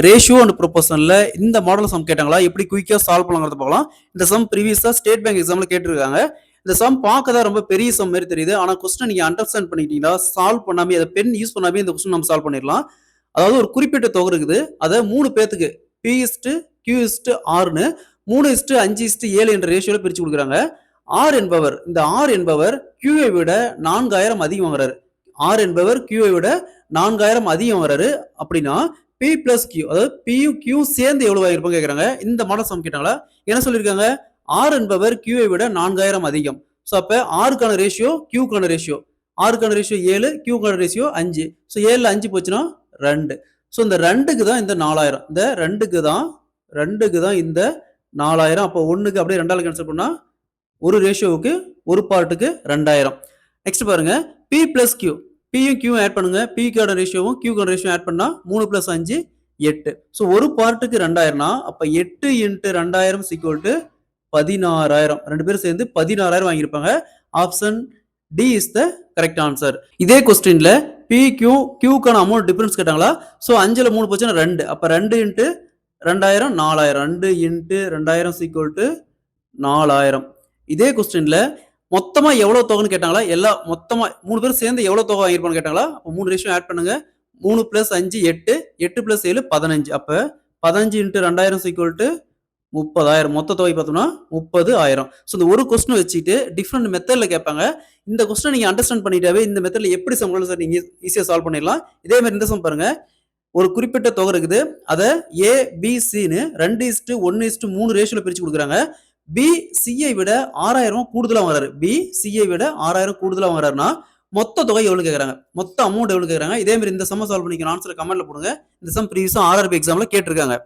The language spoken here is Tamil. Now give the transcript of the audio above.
ரேஷியோ அண்ட் ப்ரொபோஷன்ல இந்த மாடல் சம் கேட்டாங்களா, எப்படி குயிக்கா சால்வ் பண்ணலாங்கிறத பார்க்கலாம். இந்த சம் ப்ரீவியஸா ஸ்டேட் பேங்க் எக்ஸாம்ல கேட்டிருக்காங்க. இந்த சம் பார்க்க தான் ரொம்ப பெரிய சம் மாதிரி தெரியுது. ஆனா கொஸ்டின் நீங்க அண்டர்ஸ்டாண்ட் பண்ணிக்கிட்டீங்கன்னா சால்வ் பண்ணாமே, அதை பென் யூஸ் பண்ணாமே இந்த கொஸ்டின் நம்ம சால்வ் பண்ணிடலாம். அதாவது ஒரு குறிப்பிட்ட தொகை இருக்குது, அதை 3 பேத்துக்கு P/Q/Rன்னு 3:5:7 என்ற ரேஷியோல பிரிச்சு கொடுக்குறாங்க. இந்த R என்பவர் Q ஐ விட 4000 அதிகம் வாங்குறாரு. R என்பவர் Q ஐ விட 4000 அதிகம் வராரு அப்படின்னா P பிளஸ் Q, அதாவது Pயும் Q சேர்ந்து எவ்வளவு ஆகிருப்பாங்க கேட்கறாங்க. இந்த மாடல் சம் கேட்டாங்களா, என்ன சொல்லியிருக்காங்க, R என்பவர் Q ஐ விட 4000 அதிகம். ஸோ அப்ப ஆருக்கான ரேஷியோ Qக்கான ரேஷியோ, ஆருக்கான ரேஷியோ 7, Qக்கான ரேஷியோ 5. ஸோ 7ல 5 போச்சுன்னா 2. ஸோ இந்த 2க்கு தான் இந்த 4000, இந்த 2க்கு தான் இந்த 4000. அப்போ 1க்கு அப்படியே 2ஆல கேன்சல் பண்ணா ஒரு ரேஷியோவுக்கு ஒரு பார்ட்டுக்கு 2000. நெக்ஸ்ட் பாருங்க, P பிளஸ் Q, Pயும் Qயும் ஆட் பண்ணுங்க. Pக்கான ரேஷியோவும் Qக்கான ரேஷியோ ஆட் பண்ணா 3 + 5 8. ஸோ ஒரு பார்ட்டுக்கு 2000னா அப்ப 8 × 2000 = 16000. ரெண்டு பேரும் சேர்ந்து 16000 வாங்கியிருப்பாங்க. Option D is the correct answer. இதே கொஸ்டின்ல Qக்கான அமௌண்ட் டிஃபரன்ஸ் கேட்டாங்களா. ஸோ 5ல 3 போச்சுன்னா 2. அப்ப 2 × 2000 4000. 2 × 2000 = 4000. இதே கொஸ்டின்ல மொத்தமா எவ்வளவு தொகைன்னு கேட்டாங்களா. மொத்தமா 3 பேரும் சேர்ந்து எவ்வளவு தொகை வாங்கிருப்பான்னு கேட்டாங்களா. 3 ரேஷியோ ஆட் பண்ணுங்க. 3 + 5 8, 8 + 7 15. அப்ப 15 × 2000 = 30,000. மொத்த தொகை பார்த்தோம்னா 30,000. ஸோ இந்த ஒரு கொஸ்டின் வச்சுட்டு டிஃப்ரெண்ட் மெத்தட்ல கேட்பாங்க. இந்த கொஸ்டின் நீங்க அண்டர்ஸ்டாண்ட் பண்ணிட்டாவே இந்த மெத்தட்ல எப்படி சம் சார் நீங்க ஈஸியா சால்வ் பண்ணிடலாம். இதே மாதிரி இந்த சம் பாருங்க, ஒரு குறிப்பிட்ட தொகை இருக்குது, அதை ABCன்னு 2:1:3 ரேஷியோல பிரிச்சு கொடுக்குறாங்க. B C ஐ விட 6000 கூடுதலா வாங்குறாரு. B C ஐ விட 6000 கூடுதலா வாங்குறாருன்னா மொத்த தொகை எவ்வளவு கேக்குறாங்க, மொத்த அமௌண்ட் எவ்வளவு கேக்குறாங்க. இதே மாதிரி இந்த சம் சால்வ் பண்ணிக்க ஆன்சர் கமெண்ட்ல போடுங்க. இந்த சம் ப்ரீவியஸா RRB எக்ஸாம்ல கேட்டிருக்காங்க.